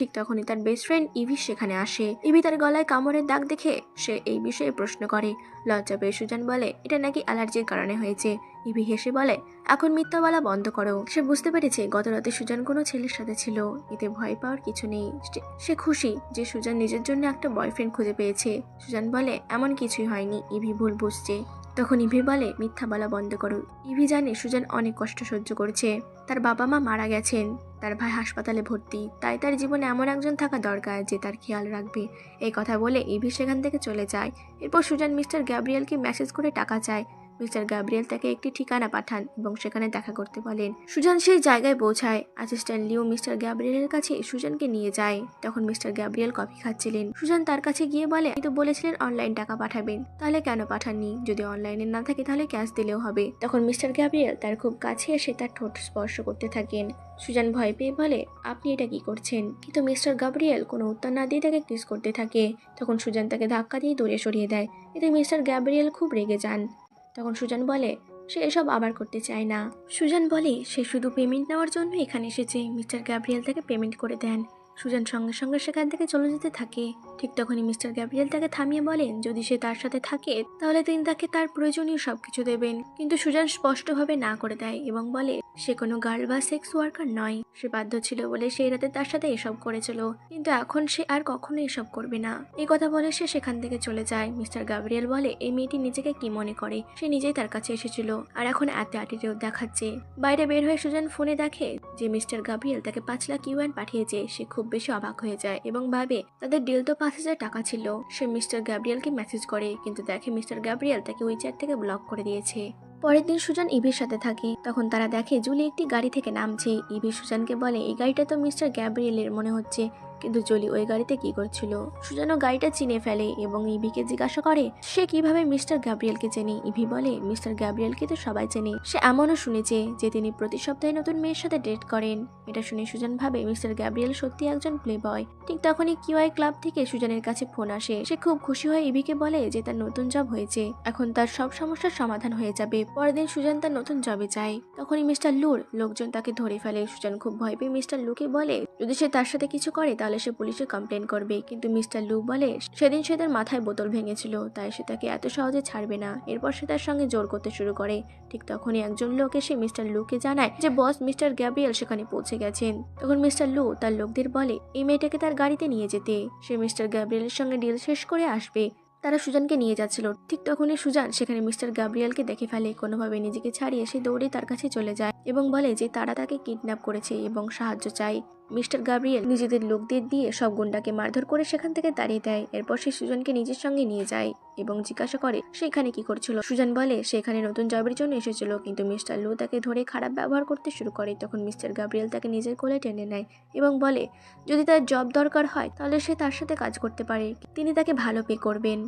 ঠিক তখনই তার বেস্ট ফ্রেন্ড ইভি সেখানে আসে। ইভি তার গলায় কামড়ের দাগ দেখে সে এই বিষয়ে প্রশ্ন করে। লজ্জা পেয়ে সুজান বলে এটা নাকি অ্যালার্জির কারণে হয়েছে। ইভি হেসে বলে এখন মিথ্যা বলা বন্ধ করো। সে বুঝতে পেরেছে গত রাতে সুজান কোনো ছেলের সাথে ছিল, এতে ভয় পাওয়ার কিছু নেই। সে খুশি যে সুজান নিজের জন্য একটা বয়ফ্রেন্ড খুঁজে পেয়েছে। সুজান বলে এমন কিছুই হয়নি, ইভি ভুল বুঝছে। তখন ইভি বলে মিথ্যা বলা বন্ধ করো। ইভি জানে সুজান অনেক কষ্ট সহ্য করছে। তার বাবা মা মারা গেছেন, তার ভাই হাসপাতালে ভর্তি, তাই তার জীবনে এমন একজন থাকা দরকার যে তার খেয়াল রাখবে। এই কথা বলে ইভি সেখান থেকে চলে যায়। এরপর সুজান মিস্টার গ্যাব্রিয়েলকে মেসেজ করে টাকা চায়। মিস্টার গ্যাব্রিয়েল তাকে একটি ঠিকানা পাঠান এবং সেখানে দেখা করতে বলেন। সুজান সেই জায়গায় পৌঁছায়। অ্যাসিস্ট্যান্ট লিও মিস্টার গ্যাব্রিয়েলের কাছে সুজানকে নিয়ে যায়। তখন মিস্টার গ্যাব্রিয়েল কফি খাচ্ছিলেন। সুজান তার কাছে গিয়ে বলে আপনি তো বলেছিলেন অনলাইন টাকা পাঠাবেন, তাহলে কেন পাঠাননি? যদি অনলাইনে না থাকে তাহলে ক্যাশ দিলেও হবে। তখন মিস্টার গ্যাব্রিয়েল তার খুব কাছে এসে তার ঠোঁট স্পর্শ করতে থাকেন। সুজান ভয় পেয়ে বলে আপনি এটা কি করছেন? কিন্তু মিস্টার গ্যাব্রিয়েল কোনো উত্তর না দিয়ে তাকে কিস করতে থাকে। তখন সুজান তাকে ধাক্কা দিয়ে দূরে সরিয়ে দেয়। এতে মিস্টার গ্যাব্রিয়েল খুব রেগে যান। তখন সুজান বলে সে এসব আবার করতে চায় না। সুজান বলে সে শুধু পেমেন্ট নেওয়ার জন্য এখানে এসেছে। মিস্টার গ্যাব্রিয়েল তাকে পেমেন্ট করে দেন। সুজান সঙ্গে সঙ্গে সেখান থেকে চলে যেতে থাকে। ঠিক তখনই মিস্টার গ্যাব্রিয়েল তাকে থামিয়ে বলেন যদি সে তার সাথে থাকে তাহলে তিনি তাকে তার প্রয়োজনীয় সবকিছু দেবেন। কিন্তু সুজান স্পষ্টভাবে না করে দেয় এবং বলে সে কোনো গার্ল বা সেক্স ওয়ার্কার নয়। সে বাধ্য ছিল বলে সেই রাতে তার সাথে এসব করেছিল, কিন্তু এখন সে আর কখনো এসব করবে না। এই কথা বলে সে সেখান থেকে চলে যায়। মিস্টার গ্যাব্রিয়েল বলে এই মেয়েটি নিজেকে কি মনে করে, সে নিজেই তার কাছে এসেছিল আর এখন এত অ্যাটিটিউড দেখাচ্ছে। বাইরে বের হয়ে সুজান ফোনে দেখে যে মিস্টার গ্যাব্রিয়েল তাকে 5 লাখ ইউয়ান পাঠিয়েছে। সে খুব বেশি অবাক হয়ে যায় এবং ভাবে তাদের ডিল তো 5,000 টাকা ছিল। সে মিস্টার গ্যাব্রিয়েলকে মেসেজ করে কিন্তু দেখে মিস্টার গ্যাব্রিয়েল তাকে ওই চ্যাট থেকে ব্লক করে দিয়েছে। পরের দিন সুজান ইভির সাথে থাকে। তখন তারা দেখে জুলি একটি গাড়ি থেকে নামছে। ইভি সুজানকে বলে এই গাড়িটা তো মিস্টার গ্যাব্রিয়েলের মনে হচ্ছে, কিন্তু জলি ওই গাড়িতে কি করছিল? সুজানও গাড়িটা চিনে ফেলে এবং ইভিকে জিজ্ঞাসা করে সে কিভাবে মিস্টার গ্যাব্রিয়েলকে চেনে। ইভি বলে মিস্টার গ্যাব্রিয়েলকে তো সবাই চেনে, সে এমনও শুনেছে যে তিনি প্রতি সপ্তাহে নতুন মেয়ের সাথে ডেট করেন। এটা শুনে সুজান ভাবে মিস্টার গ্যাব্রিয়েল সত্যি একজন প্লে বয়। ঠিক তখনই কিউআই ক্লাব থেকে সুজানের কাছে ফোন আসে। সে খুব খুশি হয়ে ইভিকে বলে যে তার নতুন জব হয়েছে, এখন তার সব সমস্যার সমাধান হয়ে যাবে। পরের দিন সুজান তার নতুন জবে যায়। তখনই মিস্টার লুর লোকজন তাকে ধরে ফেলে। সুজান খুব ভয় পেয়ে মিস্টার লুকে বলে যদি সে তার সাথে কিছু করে তাহলে সে পুলিশে কমপ্লেন করবে, কিন্তু মিস্টার লু বলে সেদিন সে তার মাথায় বোতল ভেঙেছিল, তাই সে তাকে এত সহজে ছাড়বে না। এরপর সে তার সঙ্গে জোর করতে শুরু করে। ঠিক তখনই একজন লোক এসে মিস্টার লুকে জানায় যে বস মিস্টার গ্যাব্রিয়েল সেখানে পৌঁছে গেছেন। তখন মিস্টার লু তার লোকদের বলে এই মেয়েটাকে তার গাড়িতে নিয়ে যেতে, সে মিস্টার গ্যাব্রিয়েলের সঙ্গে ডিল শেষ করে আসবে। তারা সুজানকে নিয়ে যাচ্ছিল। ঠিক তখনই সুজান সেখানে মিস্টার গ্যাব্রিয়েলকে দেখে ফেলে। কোনোভাবে নিজেকে ছাড়িয়ে সে দৌড়ে তার কাছে চলে যায় এবং বলে যে তারা তাকে কিডন্যাপ করেছে এবং সাহায্য চায়। মিস্টার গ্যাব্রিয়েল নিজেদের লোকদের দিয়ে সব গুন্ডাকে মারধর করে সেখান থেকে তাড়িয়ে দেয়। এরপর সে সুজানকে নিজের সঙ্গে নিয়ে যায় এবং জিজ্ঞাসা করে সে এখানে কি করছিল। সুজান বলে সে এখানে নতুন জবের জন্য এসেছিল, কিন্তু মিস্টার লু তাকে ধরে খারাপ ব্যবহার করতে শুরু করে। তখন মিস্টার গ্যাব্রিয়েল তাকে নিজের কোলে টেনে নেয় এবং বলে যদি তার জব দরকার হয় তাহলে সে তার সাথে কাজ করতে পারে, তিনি তাকে ভালো পে করবেন।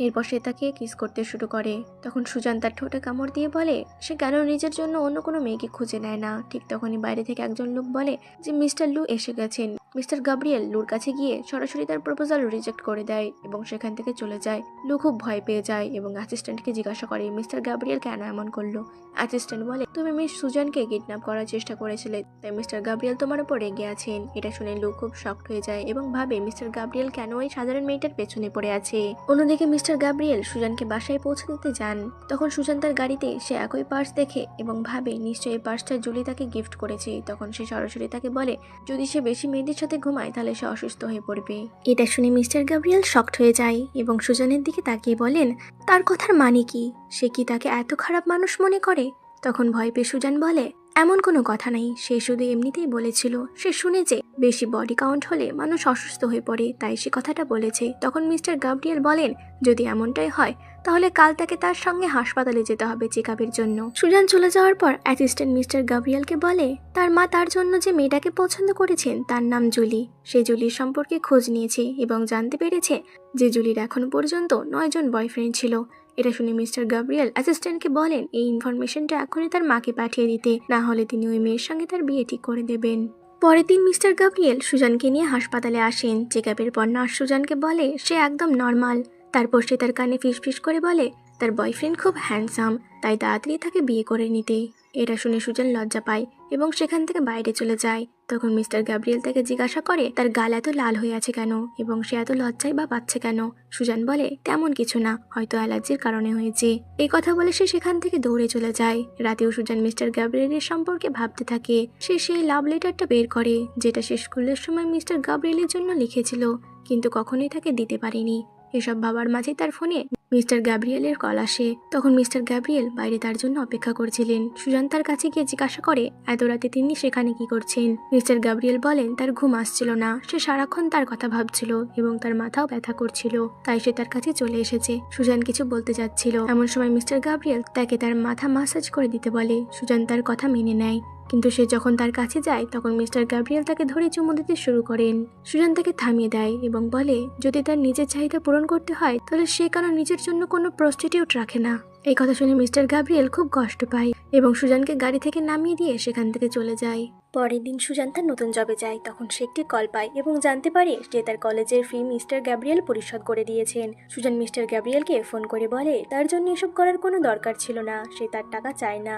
এরপর সে তাকে কিস করতে শুরু করে। তখন সুজান তার ঠোঁটে কামড় দিয়ে বলে সে কেন নিজের জন্য অন্য কোনো মেয়েকে খুঁজে নেয় না। ঠিক তখনই বাইরে থেকে একজন লোক বলে যে মিস্টার লু এসে গেছেন। মিস্টার গ্যাব্রিয়েল লুর কাছে গিয়ে সরাসরি তার প্রপোজাল রিজেক্ট করে দেয় এবং সেখান থেকে চলে যায়। লু খুব ভয় পেয়ে যায় এবং অ্যাসিস্ট্যান্টকে জিজ্ঞাসা করে মিস্টার গ্যাব্রিয়েল কেন এমন করলো। অ্যাসিস্ট্যান্ট বলে তুমি মিস সুজানকে কিডন্যাপ করার চেষ্টা করেছিলে, তাই মিস্টার গ্যাব্রিয়েল তোমার উপর রেগে আছেন। এটা শুনে লু খুব শকড হয়ে যায় এবং ভাবে মিস্টার গ্যাব্রিয়েল কেন ওই সাধারণ মেয়েটার পেছনে পড়ে আছে। অন্যদিকে মিস্টার গ্যাব্রিয়েল সুজানকে বাসায় পৌঁছে দিতে যান। তখন সুজান তার গাড়িতে সে একই পার্স দেখে এবং ভাবে নিশ্চয়ই এই পার্সটা জুলি তাকে গিফট করেছে। তখন সে সরাসরি তাকে বলে যদি সে বেশি মেয়েদের সাথে ঘুমায় তাহলে সে অসুস্থ হয়ে পড়বে। এটা শুনে মিস্টার গ্যাব্রিয়েল শকড হয়ে যায় এবং সুজানের দিকে তাকিয়ে বলেন তার কথার মানে কি, সে কি তাকে এত খারাপ মানুষ মনে করে? তখন ভয় পেয়ে সুজান বলে এমন কোনো কথা নাই, সে শুধু এমনিতেই বলেছিল। সে শুনেছে বেশি বডি কাউন্ট হলে মানুষ অসুস্থ হয়ে পড়ে, তাই সে কথাটা বলেছে। তখন মিস্টার গ্যাব্রিয়েল বলেন যদি এমনটাই হয় তাহলে কাল তাকে তার সঙ্গে হাসপাতালে যেতে হবে চেকআপের জন্য। সুজান চলে যাওয়ার পর অ্যাসিস্ট্যান্ট মিস্টার গ্যাব্রিয়েলকে বলে তার মা তার জন্য যে মেয়েটাকে পছন্দ করেছেন তার নাম জুলি। সে জুলির সম্পর্কে খোঁজ নিয়েছে এবং জানতে পেরেছে যে জুলির এখন পর্যন্ত 9 জন বয়ফ্রেন্ড ছিল। এটা শুনে মিস্টার গ্যাব্রিয়েল অ্যাসিস্ট্যান্টকে বলেন এই ইনফরমেশনটা এখনই তার মাকে পাঠিয়ে দিতে, না হলে তিনি ওই মেয়ের সঙ্গে তার বিয়ে ঠিক করে দেবেন। পরের দিন মিস্টার গ্যাব্রিয়েল সুজানকে নিয়ে হাসপাতালে আসেন। চেকআপের পর নার্স সুজানকে বলে সে একদম নর্মাল। তারপর সে তার কানে ফিসফিস করে বলে তার বয়ফ্রেন্ড খুব হ্যান্ডসাম, তাই তাড়াতাড়ি তাকে বিয়ে করে নিতে। এটা শুনে সুজান লজ্জা পায় এবং সেখান থেকে বাইরে চলে যায়। তখন মিস্টার গ্যাব্রিয়েল তাকে জিজ্ঞাসা করে তার গাল এত লাল হয়ে আছে কেন এবং সে এত লজ্জায় বা পাচ্ছে কেন। সুজান বলে তেমন কিছু না, হয়তো অ্যালার্জির কারণে হয়েছে। এই কথা বলে সে সেখান থেকে দৌড়ে চলে যায়। রাতেও সুজান মিস্টার গ্যাব্রিয়েলের সম্পর্কে ভাবতে থাকে। সে সেই লাভ লেটারটা বের করে যেটা সে স্কুলের সময় মিস্টার গ্যাব্রিয়েলের জন্য লিখেছিল, কিন্তু কখনোই তাকে দিতে পারেনি। এসব ভাবার মাঝে তার ফোনে মিস্টার গ্যাব্রিয়েলের কল আসে। তখন মিস্টার গ্যাব্রিয়েল বাইরে তার জন্য অপেক্ষা করছিলেন। সুজান তার কাছে গিয়ে জিজ্ঞাসা করে এত রাতে তিনি সেখানে কি করছেন। মিস্টার গ্যাব্রিয়েল বলেন তার ঘুম আসছিল না, সে সারাক্ষণ তার কথা ভাবছিল এবং তার মাথাও ব্যথা করছিল, তাই সে তার কাছে চলে এসেছে। সুজান কিছু বলতে যাচ্ছিল, এমন সময় মিস্টার গ্যাব্রিয়েল তাকে তার মাথা মাসাজ করে দিতে বলে। সুজান তার কথা মেনে নেয়, কিন্তু সে যখন তার কাছে যায় তখন মিস্টার গ্যাব্রিয়েল তাকে ধরে চুমু দিতে শুরু করেন। সুজান তাকে থামিয়ে দেয় এবং বলে যদি তার নিজের চাহিদা পূরণ করতে হয় তাহলে সে কেন নিজের জন্য কোনো প্রস্টিটিউট রাখে না। এই কথা শুনে মিস্টার গ্যাব্রিয়েল খুব কষ্ট পায় এবং সুজানকে গাড়ি থেকে নামিয়ে দিয়ে সেখান থেকে চলে যায়। পরের দিন সুজান তার নতুন জবে যায়। তখন সে একটি কল পায় এবং জানতে পারে যে তার কলেজের ফি মিস্টার গ্যাব্রিয়েল পরিশোধ করে দিয়েছেন। সুজান মিস্টার গ্যাব্রিয়েলকে ফোন করে বলে তার জন্য এসব করার কোনো দরকার ছিল না, সে তার টাকা চায় না।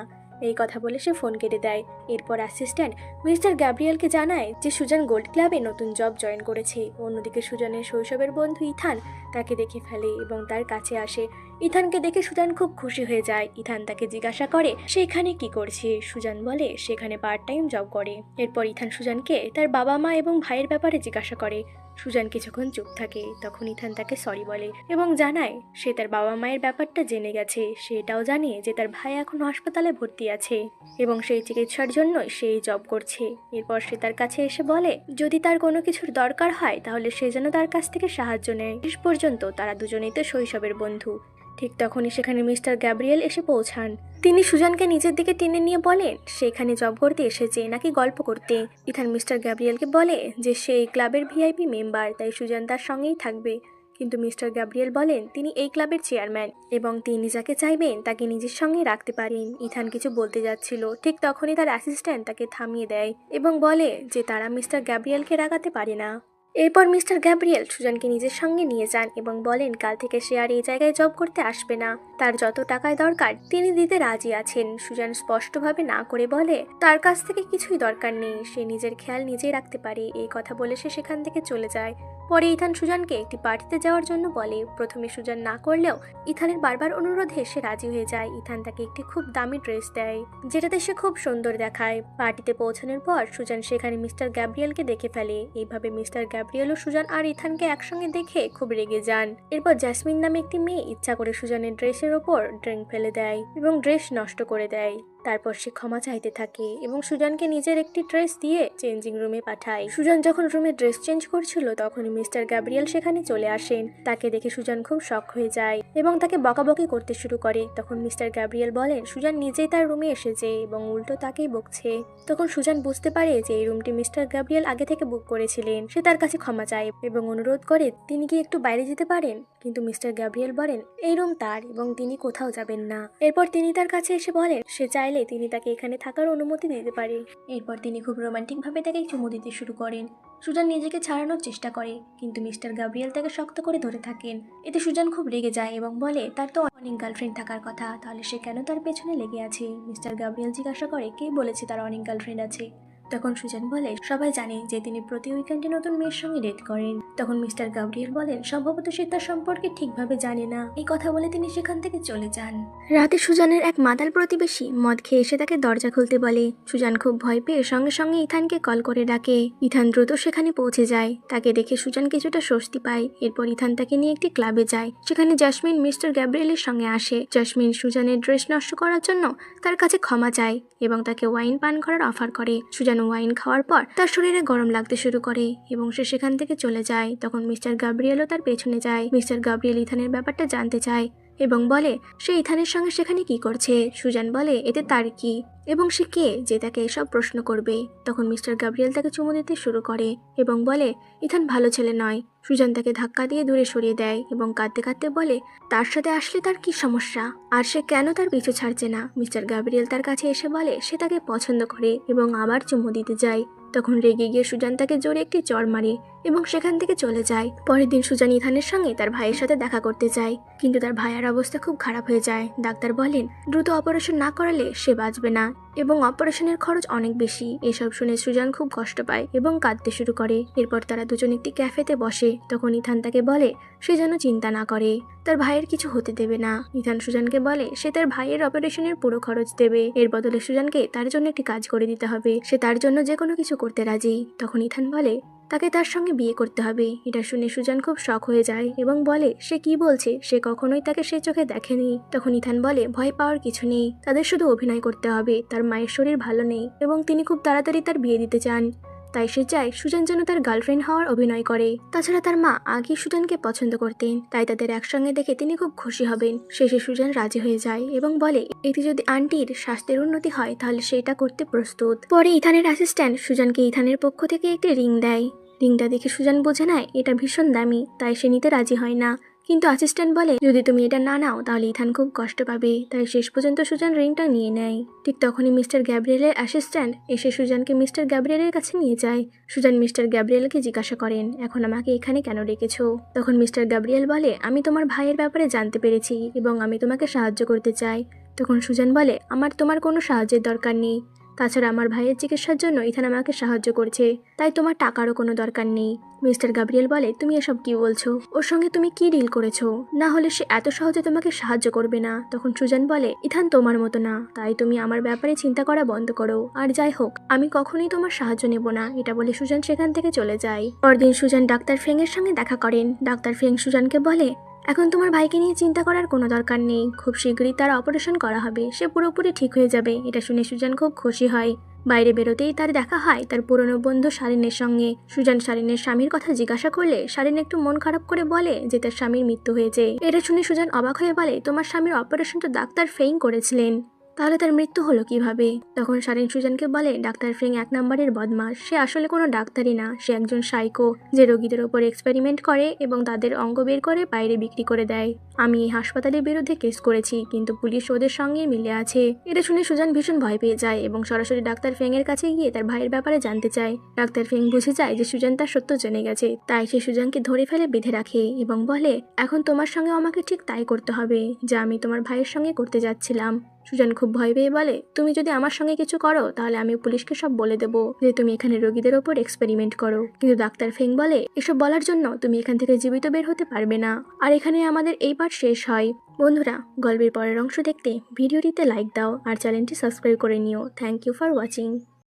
এই কথা বলে সে ফোন কেটে দেয়। এরপর অ্যাসিস্ট্যান্ট মিস্টার গ্যাব্রিয়েলকে জানায় যে সুজান গোল্ড ক্লাবে নতুন জব জয়েন করেছে। অন্যদিকে সুজানের শৈশবের বন্ধু ইথান তাকে দেখে ফেলে এবং তার কাছে আসে। ইথানকে দেখে সুজান খুব খুশি হয়ে যায়। ইথান তাকে জিজ্ঞাসা করে সে এখানে কি করছে। সুজান বলে সেখানে পার্ট টাইম জব করে। এরপর ইথান সুজানকে তার বাবা মা এবং ভাইয়ের ব্যাপারে জিজ্ঞাসা করে। সুজান কিছুক্ষণ চুপ থাকে। তখন ইথান তাকে সরি বলে এবং জানায় সে তার বাবা মায়ের ব্যাপারটা জেনে গেছে। সে এটাও জানে যে তার ভাই এখন হাসপাতালে ভর্তি আছে এবং সেই চিকিৎসার জন্যই সে এই জব করছে। এরপর সে তার কাছে এসে বলে যদি তার কোনো কিছুর দরকার হয় তাহলে সে যেন তার কাছ থেকে সাহায্য নেয়। শেষ পর্যন্ত তারা দুজনেই তো শৈশবের বন্ধু। ঠিক তখনই সেখানে মিস্টার গ্যাব্রিয়েল এসে পৌঁছান। তিনি সুজানকে নিজের দিকে টেনে নিয়ে বলেন সে এখানে জব করতে এসেছে নাকি গল্প করতে। ইথান মিস্টার গ্যাব্রিয়েলকে বলে যে সে এই ক্লাবের ভিআইপি মেম্বার, তাই সুজান তার সঙ্গেই থাকবে। কিন্তু মিস্টার গ্যাব্রিয়েল বলেন তিনি এই ক্লাবের চেয়ারম্যান এবং তিনি যাকে চাইবেন তাকে নিজের সঙ্গে রাখতে পারেন। ইথান কিছু বলতে যাচ্ছিল, ঠিক তখনই তার অ্যাসিস্ট্যান্ট তাকে থামিয়ে দেয় এবং বলে যে তারা মিস্টার গ্যাব্রিয়েলকে রাগাতে পারে না। এরপর মিস্টার গ্যাব্রিয়েল সুজানকে নিজের সঙ্গে নিয়ে যান এবং বলেন কাল থেকে সে আর এই জায়গায় জব করতে আসবে না। তার যত টাকায় দরকার তিনি দিতে রাজি আছেন। সুজান স্পষ্টভাবে না করে বলে তার কাছ থেকে কিছুই দরকার নেই, সে নিজের খেয়াল নিজেই রাখতে পারে। এই কথা বলে সে সেখান থেকে চলে যায়। পরে ইথান সুজানকে একটি পার্টিতে যাওয়ার জন্য বলে। প্রথমে সুজান না করলেও ইথানের বারবার অনুরোধে সে রাজি হয়ে যায়। ইথান তাকে একটি খুব দামি ড্রেস দেয় যেটাতে সে খুব সুন্দর দেখায়। পার্টিতে পৌঁছানোর পর সুজান সেখানে মিস্টার গ্যাব্রিয়েলকে দেখে ফেলে। এইভাবে মিস্টার গ্যাব্রিয়েল ও সুজান আর ইথানকে একসঙ্গে দেখে খুব রেগে যান। এরপর জ্যাসমিন নামে একটি মেয়ে ইচ্ছা করে সুজানের ড্রেসের ওপর ড্রিঙ্ক ফেলে দেয় এবং ড্রেস নষ্ট করে দেয়। তারপর সে ক্ষমা চাইতে থাকে এবং সুজানকে নিজের একটি ড্রেস দিয়ে চেঞ্জিং রুমে পাঠায়। সুজান যখন রুমে ড্রেস চেঞ্জ করছিল তখনই মিস্টার গ্যাব্রিয়েল সেখানে চলে আসেন। তাকে দেখে সুজান খুব শক হয়ে যায় এবং তাকে বকাবকি করতে শুরু করে। তখন মিস্টার গ্যাব্রিয়েল বলেন সুজান নিজেই তার রুমে এসেছে এবং উল্টো তাকেই বকছে। তখন সুজান বুঝতে পারে যে এই রুমটি মিস্টার গ্যাব্রিয়েল আগে থেকে বুক করেছিলেন। সে তার কাছে ক্ষমা চায় এবং অনুরোধ করে তিনি কি একটু বাইরে যেতে পারেন, কিন্তু মিস্টার গ্যাব্রিয়েল বলেন এই রুম তার এবং তিনি কোথাও যাবেন না। এরপর তিনি তার কাছে এসে বলেন সে চাইলে তিনি তাকে এখানে থাকার অনুমতি দিতে পারে। এরপর তিনি খুব রোমান্টিক ভাবে তাকে চুমু দিতে শুরু করেন। সুজান নিজেকে ছাড়ানোর চেষ্টা করে কিন্তু মিস্টার গ্যাব্রিয়েল তাকে শক্ত করে ধরে থাকেন। এতে সুজান খুব রেগে যায় এবং বলে তার তো অনেক গার্লফ্রেন্ড থাকার কথা, তাহলে সে কেন তার পেছনে লেগে আছে। মিস্টার গ্যাব্রিয়েল জিজ্ঞাসা করে কে বলেছে তার অনেক গার্লফ্রেন্ড আছে। তখন সুজান বলে সবাই জানে যে তিনি প্রতি উইকেন্ডে নতুন মেয়ের সঙ্গে ডেট করেন। তখন মিস্টার গ্যাব্রিয়েল বলেন সম্ভবত সে তার সম্পর্কে ঠিকভাবে জানে না। এই কথা বলে তিনি সেখান থেকে চলে যান। রাতে সুজানের এক মাতাল প্রতিবেশী মদ খেয়ে এসে তাকে দরজা খুলতে বলে। সুজান খুব ভয় পেয়ে সঙ্গে সঙ্গে ইথানকে কল করে ডাকে। ইথান দ্রুত সেখানে পৌঁছে যায়। তাকে দেখে সুজান কিছুটা স্বস্তি পায়। এরপর ইথান তাকে নিয়ে একটি ক্লাবে যায়। সেখানে জ্যাসমিন মিস্টার গ্যাব্রিয়েলের সঙ্গে আসে। জ্যাসমিন সুজানের ড্রেস নষ্ট করার জন্য তার কাছে ক্ষমা চায় এবং তাকে ওয়াইন পান করার অফার করে। সুজান ওয়াইন খাওয়ার পর তার শরীরে গরম লাগতে শুরু করে এবং সে সেখান থেকে চলে যায়। তখন মিস্টার গ্যাব্রিয়েলও তার পেছনে যায়। মিস্টার গ্যাব্রিয়েল ইথানের ব্যাপারটা জানতে চায় এবং বলে সে ইথানের সঙ্গে সেখানে কি করছে। সুজান বলে এতে তার কি এবং সে কে যে তাকে এসব প্রশ্ন করবে। তখন মিস্টার গ্যাব্রিয়েল তাকে চুমু দিতে শুরু করে এবং বলে ইথান ভালো ছেলে নয়। সুজান তাকে ধাক্কা দিয়ে দূরে সরিয়ে দেয় এবং কাঁদতে কাঁদতে বলে তার সাথে আসলে তার কি সমস্যা আর সে কেন তার পিছু ছাড়ছে না। মিস্টার গ্যাব্রিয়েল তার কাছে এসে বলে সে তাকে পছন্দ করে এবং আবার চুমু দিতে যায়। তখন রেগে গিয়ে সুজান তাকে জোরে একটি চড় মারে এবং সেখান থেকে চলে যায়। পরের দিন সুজান ইথানের সঙ্গে তার ভাইয়ের সাথে দেখা করতে যায়, কিন্তু তার ভাইয়ের অবস্থা খুব খারাপ হয়ে যায়। ডাক্তার বলেন দ্রুত অপারেশন না করালে সে বাঁচবে না এবং অপারেশনের খরচ অনেক বেশি। এসব শুনে সুজান খুব কষ্ট পায় এবং কাঁদতে শুরু করে। এরপর তারা দুজন একটি ক্যাফেতে বসে। তখন ইথান তাকে বলে সে যেন চিন্তা না করে, তার ভাইয়ের কিছু হতে দেবে না। ইথান সুজানকে বলে সে তার ভাইয়ের অপারেশনের পুরো খরচ দেবে, এর বদলে সুজানকে তার জন্য একটি কাজ করে দিতে হবে। সে তার জন্য যে কোনো কিছু করতে রাজি। তখন ইথান বলে তাকে তার সঙ্গে বিয়ে করতে হবে। এটা শুনে সুজান খুব শক হয়ে যায় এবং বলে সে কি বলছে, সে কখনোই তাকে সে চোখে দেখেনি। তখন ইথান বলে ভয় পাওয়ার কিছু নেই, তাদের শুধু অভিনয় করতে হবে। তার মায়ের শরীর ভালো নেই এবং তিনি খুব তাড়াতাড়ি তার বিয়ে দিতে চান, তাই সে চায় সুজান যেন তার গার্লফ্রেন্ড হওয়ার অভিনয় করে। তাছাড়া তার মা আগেই সুজানকে পছন্দ করতেন, তাই তাদের একসঙ্গে দেখে তিনি খুব খুশি হবেন। শেষে সুজান রাজি হয়ে যায় এবং বলে এতে যদি আন্টির স্বাস্থ্যের উন্নতি হয় তাহলে সেটা করতে প্রস্তুত। পরে ইথানের অ্যাসিস্ট্যান্ট সুজানকে ইথানের পক্ষ থেকে একটি রিং দেয়। রিংটা দেখে সুজান বোঝে নেয় এটা ভীষণ দামি, তাই সে নিতে রাজি হয় না। কিন্তু অ্যাসিস্ট্যান্ট বলে যদি তুমি এটা না নাও তাহলে ইথান খুব কষ্ট পাবে, তাই শেষ পর্যন্ত সুজান রিংটা নিয়ে নেয়। ঠিক তখনই মিস্টার গ্যাব্রিয়েলের অ্যাসিস্ট্যান্ট এসে সুজানকে মিস্টার গ্যাব্রিয়েলের কাছে নিয়ে যায়। সুজান মিস্টার গ্যাব্রিয়েলকে জিজ্ঞাসা করেন এখন আমাকে এখানে কেন রেখেছো। তখন মিস্টার গ্যাব্রিয়েল বলে আমি তোমার ভাইয়ের ব্যাপারে জানতে পেরেছি এবং আমি তোমাকে সাহায্য করতে চাই। তখন সুজান বলে আমার তোমার কোনো সাহায্যের দরকার নেই, তাছাড়া আমার ভাইয়ের চিকিৎসার জন্য ইথান আমাকে সাহায্য করছে, তাই তোমার টাকারও কোনো দরকার নেই। মিস্টার গ্যাব্রিয়েল বলে তুমি এসব কি বলছো, ওর সঙ্গে তুমি কি ডিল করেছো, না হলে সে এত সহজে তোমাকে সাহায্য করবে না। তখন সুজান বলে ইথান তোমার মতো না, তাই তুমি আমার ব্যাপারে চিন্তা করা বন্ধ করো, আর যাই হোক আমি কখনোই তোমার সাহায্য নেব না। এটা বলে সুজান সেখান থেকে চলে যায়। পরদিন সুজান ডাক্তার ফেংয়ের সঙ্গে দেখা করেন। ডাক্তার ফেং সুজানকে বলে এখন তোমার ভাইকে নিয়ে চিন্তা করার কোনো দরকার নেই, খুব শীঘ্রই তার অপারেশন করা হবে, সে পুরোপুরি ঠিক হয়ে যাবে। এটা শুনে সুজান খুব খুশি হয়। বাইরে বেরোতেই তার দেখা হয় তার পুরনো বন্ধু শারিনের সঙ্গে। সুজান শারিনের স্বামীর কথা জিজ্ঞাসা করলে শারিন একটু মন খারাপ করে বলে যে তার স্বামীর মৃত্যু হয়েছে। এটা শুনে সুজান অবাক হয়ে বলে তোমার স্বামীর অপারেশন তো ডাক্তার ফেং করেছিলেন, তাহলে তার মৃত্যু হলো কিভাবে। তখন শারিন সুজানকে বলে ডাক্তার ফেং এক নম্বরের বদমাস, সে আসলে কোনো ডাক্তারই না, সে একজন সাইকো যে রোগীদের ওপর এক্সপেরিমেন্ট করে এবং তাদের অঙ্গ বের করে বাইরে বিক্রি করে দেয়। আমি এই হাসপাতালের বিরুদ্ধে কেস করেছি, কিন্তু পুলিশ ওদের সঙ্গে মিলে আছে। এটা শুনে সুজান ভীষণ ভয় পেয়ে যায় এবং সরাসরি ডাক্তার ফেং এর কাছে গিয়ে তার ভাইয়ের ব্যাপারে জানতে চায়। ডাক্তার ফেং বুঝে যায় যে সুজান তার সত্য জেনে গেছে, তাই সে সুজানকে ধরে ফেলে বেঁধে রাখে এবং বলে এখন তোমার সঙ্গে আমাকে ঠিক তাই করতে হবে যা আমি তোমার ভাইয়ের সঙ্গে করতে যাচ্ছিলাম। সুজান খুব ভয় পেয়ে বলে তুমি যদি আমার সঙ্গে কিছু করো তাহলে আমি পুলিশকে সব বলে দেবো যে তুমি এখানে রোগীদের ওপর এক্সপেরিমেন্ট করো। কিন্তু ডাক্তার ফেং বলে এসব বলার জন্য তুমি এখান থেকে জীবিত বের হতে পারবে না। আর এখানে আমাদের এই পার্ট শেষ হয়। বন্ধুরা গল্পের পরের অংশ দেখতে ভিডিওটিতে লাইক দাও আর চ্যানেলটি সাবস্ক্রাইব করে নিও। Thank you for watching.